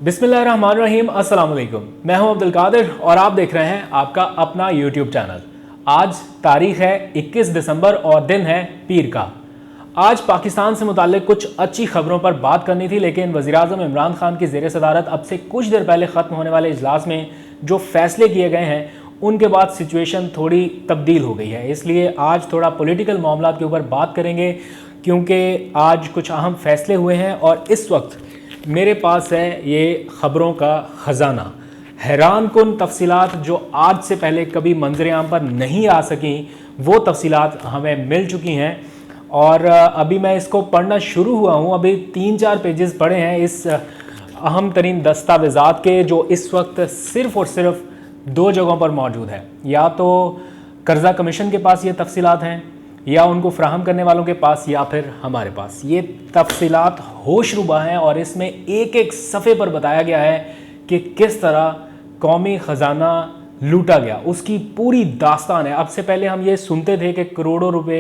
बिस्मिल्लाहिर्रहमानिर्रहीम, अस्सलाम वालेकुम। मैं हूं अब्दुल कादिर और आप देख रहे हैं आपका अपना यूट्यूब चैनल। आज तारीख है 21 दिसंबर और दिन है पीर का। आज पाकिस्तान से मुताल्लिक कुछ अच्छी खबरों पर बात करनी थी, लेकिन वज़ीर-ए-आज़म इमरान खान की ज़ेर सदारत अब से कुछ देर पहले ख़त्म होने वाले इजलास में जो फैसले किए गए हैं उनके बाद सिचुएशन थोड़ी तब्दील हो गई है। इसलिए आज थोड़ा पॉलिटिकल मामला के ऊपर बात करेंगे, क्योंकि आज कुछ अहम फैसले हुए हैं और इस वक्त मेरे पास है ये ख़बरों का ख़जाना। हैरान कुन तफसीलात जो आज से पहले कभी मंजर आम पर नहीं आ सकी, वो तफसीलात हमें मिल चुकी हैं और अभी मैं इसको पढ़ना शुरू हुआ हूँ। अभी 3-4 पेजेस पढ़े हैं इस अहम तरीन दस्तावेज़ात के, जो इस वक्त सिर्फ़ और सिर्फ 2 जगहों पर मौजूद है। या तो कर्जा कमीशन के पास ये तफसीलात हैं, या उनको फ्राहम करने वालों के पास, या फिर हमारे पास। ये तफसीलात होशरुबा हैं और इसमें एक एक सफ़े पर बताया गया है कि किस तरह कौमी ख़जाना लूटा गया, उसकी पूरी दास्तान है। अब से पहले हम ये सुनते थे कि करोड़ों रुपए,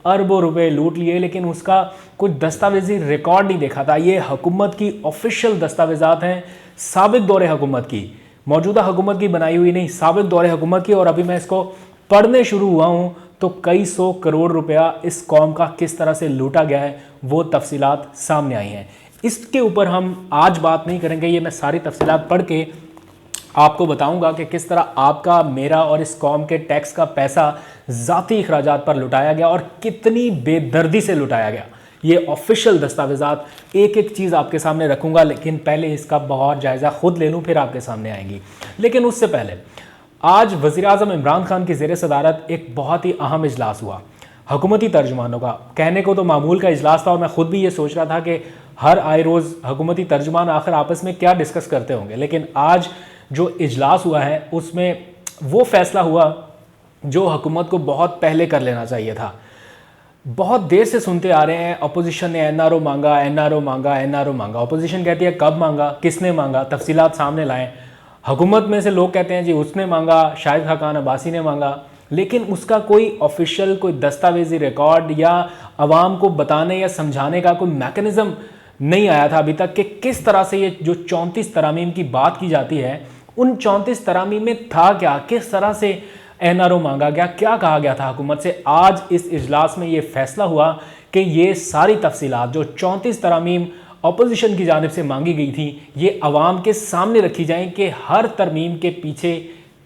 अरबों रुपए लूट लिए, लेकिन उसका कुछ दस्तावेजी रिकॉर्ड नहीं देखा था। ये हुकूमत की ऑफिशियल दस्तावेज़ात हैं, साबिक दौरे हुकूमत की, मौजूदा हुकूमत की बनाई हुई नहीं, साबिक दौरे हुकूमत की। और अभी मैं इसको पढ़ने शुरू हुआ हूँ तो कई 100 करोड़ रुपया इस कौम का किस तरह से लूटा गया है वो तफसीलात सामने आई हैं। इसके ऊपर हम आज बात नहीं करेंगे, ये मैं सारी तफसीलात पढ़ के आपको बताऊंगा कि किस तरह आपका, मेरा और इस कौम के टैक्स का पैसा ज़ाती अखराजात पर लुटाया गया और कितनी बेदर्दी से लुटाया गया। ये ऑफिशियल दस्तावेज़ात एक एक चीज़ आपके सामने रखूँगा, लेकिन पहले इसका बहुत जायज़ा खुद ले लूँ, फिर आपके सामने आएंगी। लेकिन उससे पहले आज वज़ीर-ए-आज़म इमरान खान की ज़ेर सदारत एक बहुत ही अहम इजलास हुआ हुकूमती तर्जुमानों का। कहने को तो मामूल का इजलास था और मैं ख़ुद भी ये सोच रहा था कि हर आए रोज़ हुकूमती तर्जुमान आखिर आपस में क्या डिस्कस करते होंगे, लेकिन आज जो इजलास हुआ है उसमें वो फ़ैसला हुआ जो हुकूमत को बहुत पहले कर लेना चाहिए था। बहुत देर से सुनते आ रहे हैं अपोजिशन ने NRO मांगा, NRO मांगा, NRO मांगा। अपोजिशन कहती है कब मांगा, किसने मांगा, तफसीलात सामने लाएं। हुकूमत में से लोग कहते हैं जी उसने मांगा, शाहिद खाकान अब्बासी ने मांगा, लेकिन उसका कोई ऑफिशियल, कोई दस्तावेजी रिकॉर्ड या आवाम को बताने या समझाने का कोई मैकेनिज़्म नहीं आया था अभी तक कि किस तरह से ये जो 34 तरामीम की बात की जाती है, उन 34 तरामीम में था क्या, किस तरह से NRO मांगा गया, क्या कहा गया था हुकूमत से। आज इस इजलास में ये फैसला हुआ कि ये सारी तफसीलात जो 34 तरामीम अपोजिशन की जानिब से मांगी गई थी, ये अवाम के सामने रखी जाएं कि हर तरमीम के पीछे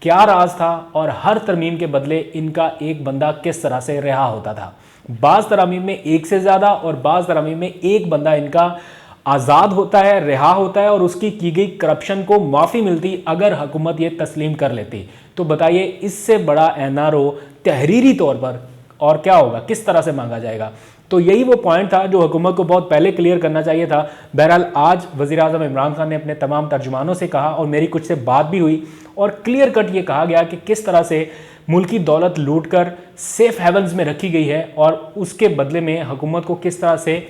क्या राज था और हर तरमीम के बदले इनका एक बंदा किस तरह से रिहा होता था। बाज़ तरामीम में एक से ज़्यादा और बाज़ तरामीम में एक बंदा इनका आज़ाद होता है, रिहा होता है और उसकी की गई करप्शन को माफ़ी मिलती अगर हुकूमत ये तस्लीम कर लेती। तो बताइए इससे बड़ा NRO तहरीरी तौर पर और क्या होगा, किस तरह से मांगा जाएगा। तो यही वो पॉइंट था जो हुकूमत को बहुत पहले क्लियर करना चाहिए था। बहरहाल आज वज़ीर-ए-आज़म इमरान खान ने अपने तमाम तर्जुमानों से कहा और मेरी कुछ से बात भी हुई और क्लियर कट ये कहा गया कि किस तरह से मुल्की दौलत लूट कर सेफ हेवन्स में रखी गई है और उसके बदले में हुकूमत को किस तरह से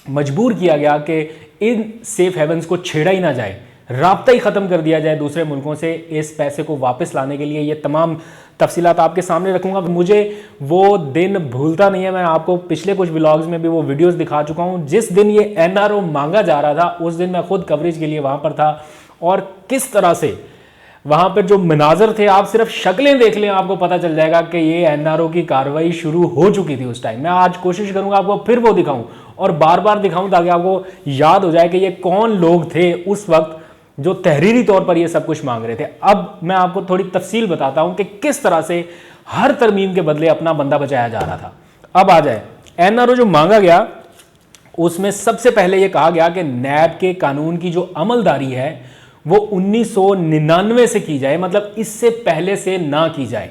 मजबूर किया गया कि इन सेफ हेवन्स को छेड़ा ही ना जाए, राब्ता ही ख़त्म कर दिया जाए दूसरे मुल्कों से इस पैसे को वापस लाने के लिए। ये तमाम तफसीलात आपके सामने रखूँगा। मुझे वो दिन भूलता नहीं है, मैं आपको पिछले कुछ व्लॉग्स में भी वो वीडियोस दिखा चुका हूँ। जिस दिन ये NRO मांगा जा रहा था उस दिन मैं खुद कवरेज के लिए वहाँ पर था और किस तरह से वहाँ पर जो मनाजर थे, आप सिर्फ शक्लें देख लें आपको पता चल जाएगा कि ये NRO की कार्रवाई शुरू हो चुकी थी उस टाइम। मैं आज कोशिश करूँगा आपको फिर वो दिखाऊँ और बार बार दिखाऊँ ताकि आपको याद हो जाए कि ये कौन लोग थे उस वक्त जो तहरीरी तौर पर ये सब कुछ मांग रहे थे। अब मैं आपको थोड़ी तफसील बताता हूं कि किस तरह से हर तरमीम के बदले अपना बंदा बचाया जा रहा था। अब आ जाए NRO जो मांगा गया, उसमें सबसे पहले ये कहा गया कि नैब के कानून की जो अमलदारी है वो 1999 से की जाए, मतलब इससे पहले से ना की जाए।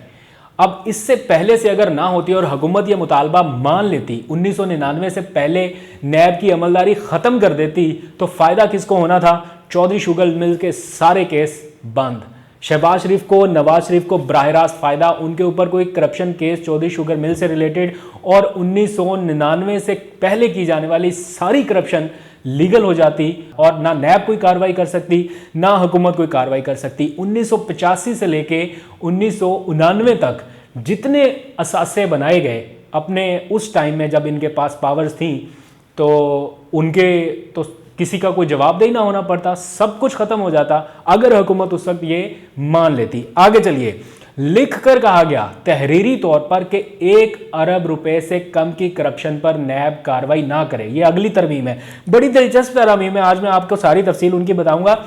अब इससे पहले से अगर ना होती और हुकूमत ये मुतालबा मान लेती, 1999 से पहले नैब की अमलदारी ख़त्म कर देती, तो फ़ायदा किसको होना था? चौधरी शुगर मिल के सारे केस बंद। शहबाज शरीफ को, नवाज शरीफ को बराह रास्त फ़ायदा, उनके ऊपर कोई corruption case Chaudhary sugar mill से रिलेटेड और 1999 से पहले की जाने वाली सारी करप्शन लीगल हो जाती और ना नैब कोई कार्रवाई कर सकती, ना हुकूमत कोई कार्रवाई कर सकती। 1985 से लेके 1999 तक जितने असासे बनाए गए अपने उस टाइम में जब इनके पास पावर्स थी, तो उनके तो किसी का कोई जवाबदेही ना होना पड़ता, सब कुछ खत्म हो जाता अगर हुकूमत उस वक्त ये मान लेती। आगे चलिए, लिख कर कहा गया तहरीरी तौर पर कि 1 अरब रुपए से कम की करप्शन पर नैब कार्रवाई ना करे। ये अगली तरमीम है, बड़ी दिलचस्प तरमीम है, आज मैं आपको सारी तफसील उनकी बताऊंगा।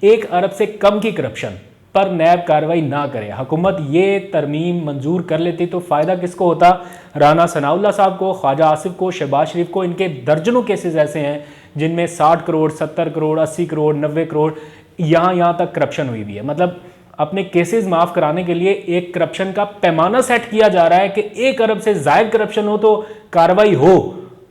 1 अरब से कम की करप्शन पर नैब कार्रवाई ना करे, हुकूमत ये तरमीम मंजूर कर लेती तो फ़ायदा किसको होता? राना सनाउल्लाह साहब को, ख्वाजा आसिफ को, शहबाज शरीफ को। इनके दर्जनों केसेस ऐसे हैं जिनमें 60 करोड़, 70 करोड़, 80 करोड़, 90 करोड़ यहाँ तक करप्शन हुई हुई है। मतलब अपने केसेस माफ़ कराने के लिए एक करप्शन का पैमाना सेट किया जा रहा है कि 1 अरब से ज़ायद करप्शन हो तो कार्रवाई हो,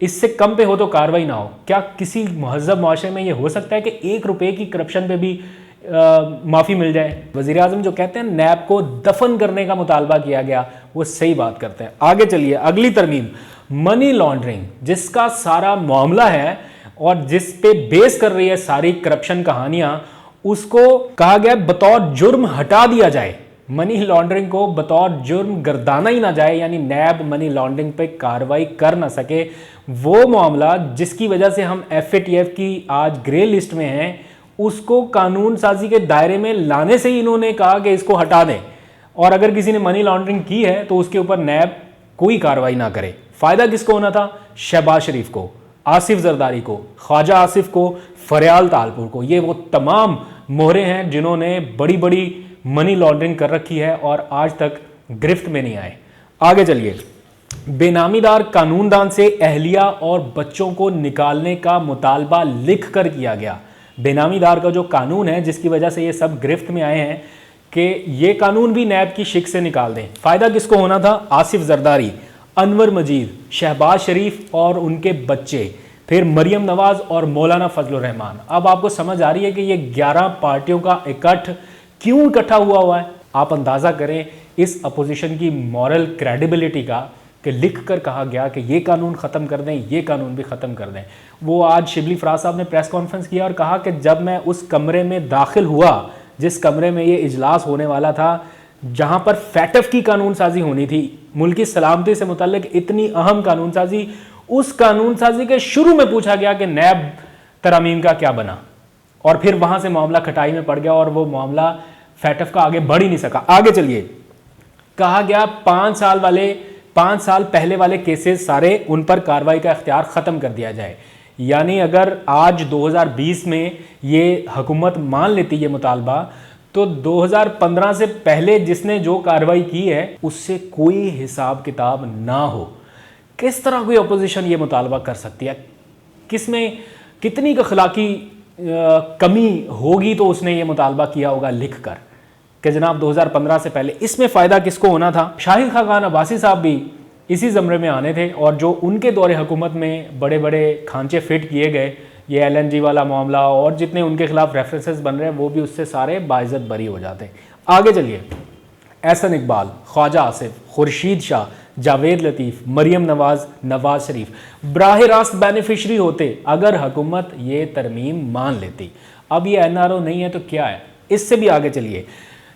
इससे कम पे हो तो कार्रवाई ना हो। क्या किसी महज़ब माशरे में ये हो सकता है कि 1 रुपये की करप्शन पे भी माफ़ी मिल जाए? वज़ीर आज़म जो कहते हैं नैब को दफन करने का मुतालबा किया गया, वो सही बात करते हैं। आगे चलिए, अगली तरमीम, मनी लॉन्ड्रिंग, जिसका सारा मामला है और जिस पे बेस कर रही है सारी करप्शन कहानियां, उसको कहा गया बतौर जुर्म हटा दिया जाए। मनी लॉन्ड्रिंग को बतौर जुर्म गर्दाना ही ना जाए, यानी नैब मनी लॉन्ड्रिंग पे कार्रवाई कर ना सके। वो मामला जिसकी वजह से हम FATF की आज ग्रे लिस्ट में हैं, उसको कानून साजी के दायरे में लाने से ही इन्होंने कहा कि इसको हटा दें, और अगर किसी ने मनी लॉन्ड्रिंग की है तो उसके ऊपर नैब कोई कार्रवाई ना करे। फायदा किसको होना था? शहबाज शरीफ को, आसिफ जरदारी को, ख्वाजा आसिफ को, फरियाल तालपुर को। ये वो तमाम मोहरे हैं जिन्होंने बड़ी बड़ी मनी लॉन्ड्रिंग कर रखी है और आज तक गिरफ्त में नहीं आए। आगे चलिए, बेनामीदार कानूनदान से अहलिया और बच्चों को निकालने का मुतालबा लिख कर किया गया। बेनामीदार का जो कानून है जिसकी वजह से ये सब गिरफ्त में आए हैं, कि ये कानून भी नैब की शिक से निकाल दें। फायदा किसको होना था? आसिफ जरदारी, अनवर मजीद, शहबाज शरीफ और उनके बच्चे, फिर मरियम नवाज और मौलाना फजलुर रहमान। अब आपको समझ आ रही है कि ये 11 पार्टियों का क्यों इकट्ठा हुआ है। आप अंदाजा करें इस अपोजिशन की मॉरल क्रेडिबिलिटी का, कि लिख कर कहा गया कि ये कानून ख़त्म कर दें, ये कानून भी ख़त्म कर दें। वो आज शिबली फराज साहब ने प्रेस कॉन्फ्रेंस किया और कहा कि जब मैं उस कमरे में दाखिल हुआ जिस कमरे में ये इजलास होने वाला था, जहाँ पर FATF की कानून साजी होनी थी, मुल्की सलामती से मुतल्लिक इतनी अहम कानून साजी, उस कानून साजी के शुरू में पूछा गया कि नैब तरमीम का क्या बना, और फिर वहाँ से मामला खटाई में पड़ गया और वो मामला FATF का आगे बढ़ ही नहीं सका। आगे चलिए, कहा गया 5 साल पहले वाले केसेस सारे, उन पर कार्रवाई का इख्तियार ख़त्म कर दिया जाए। यानी अगर आज 2020 में ये हुकूमत मान लेती ये मुतालबा, तो 2015 से पहले जिसने जो कार्रवाई की है उससे कोई हिसाब किताब ना हो। किस तरह कोई अपोजिशन ये मुतालबा कर सकती है? किसमें कितनी अखलाकी कमी होगी तो उसने ये मुतालबा किया होगा लिख कर कि जनाब 2015 से पहले। इसमें फ़ायदा किसको होना था? शाहिद खान अब्बासी साहब भी इसी ज़मरे में आने थे, और जो उनके दौरे हुकूमत में बड़े बड़े खांचे फिट किए गए, ये LNG वाला मामला और जितने उनके खिलाफ रेफरेंसेस बन रहे हैं, वो भी उससे सारे बाइज़्ज़त बरी हो जाते हैं। आगे चलिए, एहसन इकबाल, ख्वाजा आसिफ, खुर्शीद शाह, जावेद लतीफ़, मरियम नवाज, नवाज शरीफ बराह रास्त बेनिफिशरी होते अगर हुकूमत ये तरमीम मान लेती। अब ये NRO नहीं है तो क्या है? इससे भी आगे चलिए,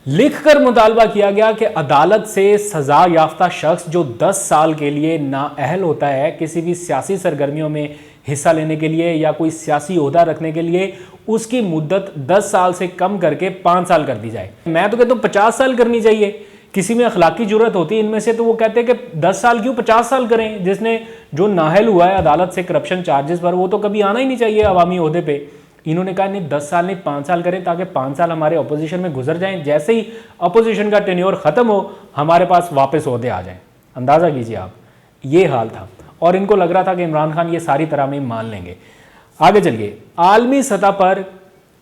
लिख कर मुतालबा किया गया कि अदालत से सजा याफ्ता शख्स जो 10 साल के लिए नाअहल होता है किसी भी सियासी सरगर्मियों में हिस्सा लेने के लिए या कोई सियासी ओहदा रखने के लिए, उसकी मुद्दत 10 साल से कम करके 5 साल कर दी जाए। मैं तो कहता हूँ 50 साल करनी चाहिए। किसी में अखलाकी जरूरत होती है इनमें से, तो वो कहते हैं कि 10 साल क्यों 50 साल करें। जिसने जो नाअहल हुआ है अदालत से करप्शन चार्जेस पर, वो तो कभी आना ही नहीं चाहिए अवामी ओहदे पे। इन्होंने कहा नहीं 10 साल नहीं 5 साल करें, ताकि 5 साल हमारे अपोजिशन में गुजर जाएं, जैसे ही अपोजिशन का टेन्योर ख़त्म हो हमारे पास वापस ओहदे आ जाएं। अंदाज़ा कीजिए आप, ये हाल था, और इनको लग रहा था कि इमरान खान ये सारी तरमीम मान लेंगे। आगे चलिए, आलमी सतह पर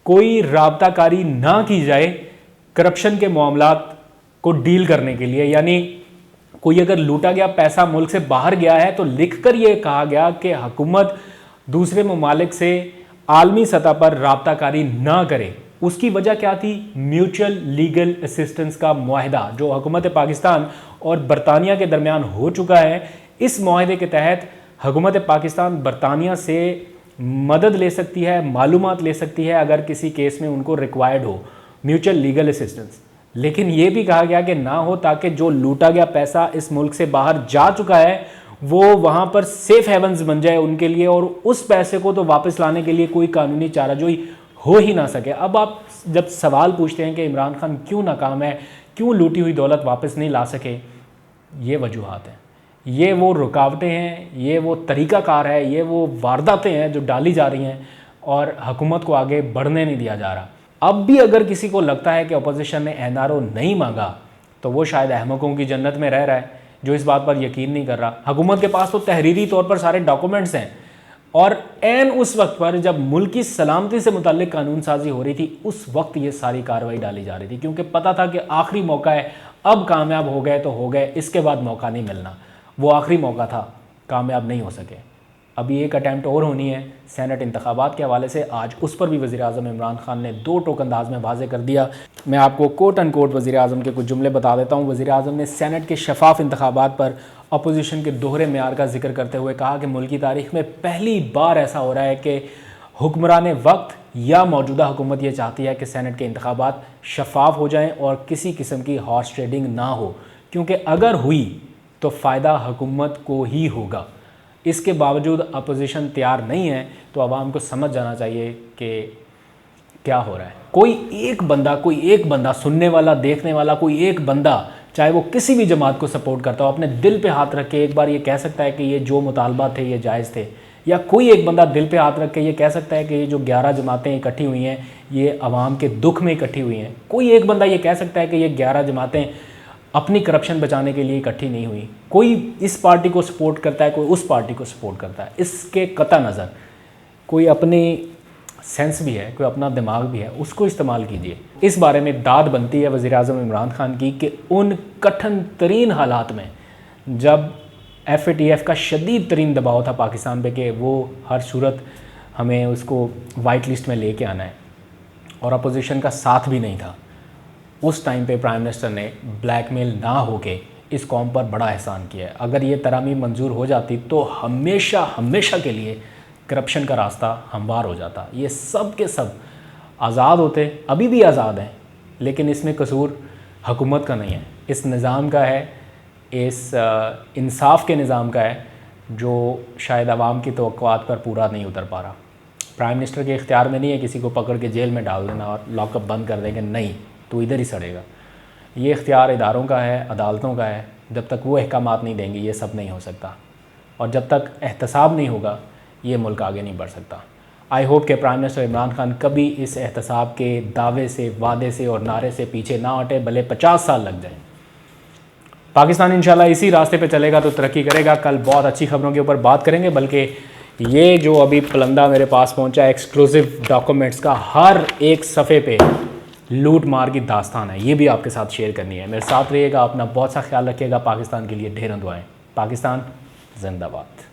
कोई राबताकारी ना की जाए करप्शन के मामलात को डील करने के लिए, यानी कोई अगर लूटा गया पैसा मुल्क से बाहर गया है तो लिख कर ये कहा गया कि हुकूमत दूसरे ममालिक से आलमी सतह पर राबताकारी ना करे। उसकी वजह क्या थी? म्यूचुअल लीगल असिस्टेंस का मुआहदा जो हुकूमत पाकिस्तान और बरतानिया के दरमियान हो चुका है। इस मुआहदे के तहत हुकूमत पाकिस्तान बरतानिया से मदद ले सकती है, मालूमात ले सकती है अगर किसी केस में उनको रिक्वायर्ड हो म्यूचुअल लीगल असिस्टेंस। लेकिन यह भी कहा गया कि ना हो, ताकि जो लूटा गया पैसा इस मुल्क से बाहर जा चुका है वो वहाँ पर सेफ हेवन्स बन जाए उनके लिए, और उस पैसे को तो वापस लाने के लिए कोई कानूनी चाराजोई हो ही ना सके। अब आप जब सवाल पूछते हैं कि इमरान खान क्यों नाकाम है, क्यों लूटी हुई दौलत वापस नहीं ला सके, ये वजूहात हैं, ये वो रुकावटें हैं, ये वो तरीक़ाकार है, ये वो वारदातें हैं जो डाली जा रही हैं और हुकूमत को आगे बढ़ने नहीं दिया जा रहा। अब भी अगर किसी को लगता है कि अपोजिशन ने एनआरओ नहीं मांगा तो वो शायद अहमकों की जन्नत में रह रहा है जो इस बात पर यकीन नहीं कर रहा। हुकूमत के पास तो तहरीरी तौर पर सारे डॉक्यूमेंट्स हैं, और एन उस वक्त पर जब मुल्क की सलामती से मुताल्लिक कानून साजी हो रही थी उस वक्त ये सारी कार्रवाई डाली जा रही थी, क्योंकि पता था कि आखिरी मौका है, अब कामयाब हो गए तो हो गए, इसके बाद मौका नहीं मिलना। वो आखिरी मौका था, कामयाब नहीं हो सके। अभी एक अटैम्प्ट और होनी है सेनेट इंतखाबात के हवाले से, आज उस पर भी वज़ीर-ए-आज़म इमरान खान ने 2 टोक अंदाज में वाज़े कर दिया। मैं आपको कोट एंड कोट वज़ीर-ए-आज़म के कुछ जुमले बता देता हूँ। वज़ीर-ए-आज़म ने सेनेट के शफाफ इंतखाबात पर अपोजिशन के दोहरे मेयार का जिक्र करते हुए कहा कि मुल्क की तारीख में पहली बार ऐसा हो रहा है कि हुक्मरान वक्त या मौजूदा हुकूमत ये चाहती है कि सेनेट के इंतखाबात शफाफ हो जाएँ और किसी किस्म की हॉर्स ट्रेडिंग ना हो, क्योंकि अगर हुई तो फ़ायदा हुकूमत को ही होगा। इसके बावजूद अपोजिशन तैयार नहीं है, तो आवाम को समझ जाना चाहिए कि क्या हो रहा है। कोई एक बंदा सुनने वाला, देखने वाला, कोई एक बंदा, चाहे वो किसी भी जमात को सपोर्ट करता हो, अपने दिल पे हाथ रख के एक बार ये कह सकता है कि ये जो मुतालबा थे ये जायज़ थे। या कोई एक बंदा दिल पे हाथ रख के ये कह सकता है कि ये जो 11 जमातें इकट्ठी हुई हैं ये अवाम के दुख में इकट्ठी हुई हैं। कोई एक बंदा ये कह सकता है कि ये 11 जमातें अपनी करप्शन बचाने के लिए इकट्ठी नहीं हुई। कोई इस पार्टी को सपोर्ट करता है, कोई उस पार्टी को सपोर्ट करता है। इसके कता नज़र कोई अपनी सेंस भी है, कोई अपना दिमाग भी है, उसको इस्तेमाल कीजिए। इस बारे में दाद बनती है वज़ीर-ए-आज़म इमरान खान की कि उन कठिन तरीन हालात में जब FATF का शदीद तरीन दबाव था पाकिस्तान पे कि वो हर सूरत हमें उसको वाइट लिस्ट में लेके आना है और अपोजिशन का साथ भी नहीं था, उस टाइम पे प्राइम मिनिस्टर ने ब्लैकमेल ना होके इस कौम पर बड़ा एहसान किया है। अगर ये तरामीम मंजूर हो जाती तो हमेशा के लिए करप्शन का रास्ता हमवार हो जाता। ये सब के सब आज़ाद होते, अभी भी आज़ाद हैं, लेकिन इसमें कसूर हुकूमत का नहीं है, इस निज़ाम का है, इस इंसाफ के निज़ाम का है जो शायद आवाम की तवक्कुआत पर पूरा नहीं उतर पा रहा। प्राइम मिनिस्टर के इख्तियार में नहीं है किसी को पकड़ के जेल में डाल देना और लॉकअप बंद कर देंगे, नहीं तो इधर ही सड़ेगा। ये इख्तियार इदारों का है, अदालतों का है। जब तक वो अहकामात नहीं देंगे ये सब नहीं हो सकता, और जब तक एहतसाब नहीं होगा ये मुल्क आगे नहीं बढ़ सकता। आई होप कि प्राइम मिनिस्टर इमरान खान कभी इस एहतसाब के दावे से, वादे से और नारे से पीछे ना हटे, भले 50 साल लग जाए। पाकिस्तान इंशाल्लाह इसी रास्ते पे चलेगा तो तरक्की करेगा। कल बहुत अच्छी खबरों के ऊपर बात करेंगे, बल्कि ये जो अभी पलंदा मेरे पास पहुंचा एक्सक्लूसिव डॉक्यूमेंट्स का, हर एक सफ़े पे लूट मार की दास्तान है, ये भी आपके साथ शेयर करनी है। मेरे साथ रहिएगा, अपना बहुत सा ख्याल रखिएगा। पाकिस्तान के लिए ढेरों दुआएं। पाकिस्तान जिंदाबाद।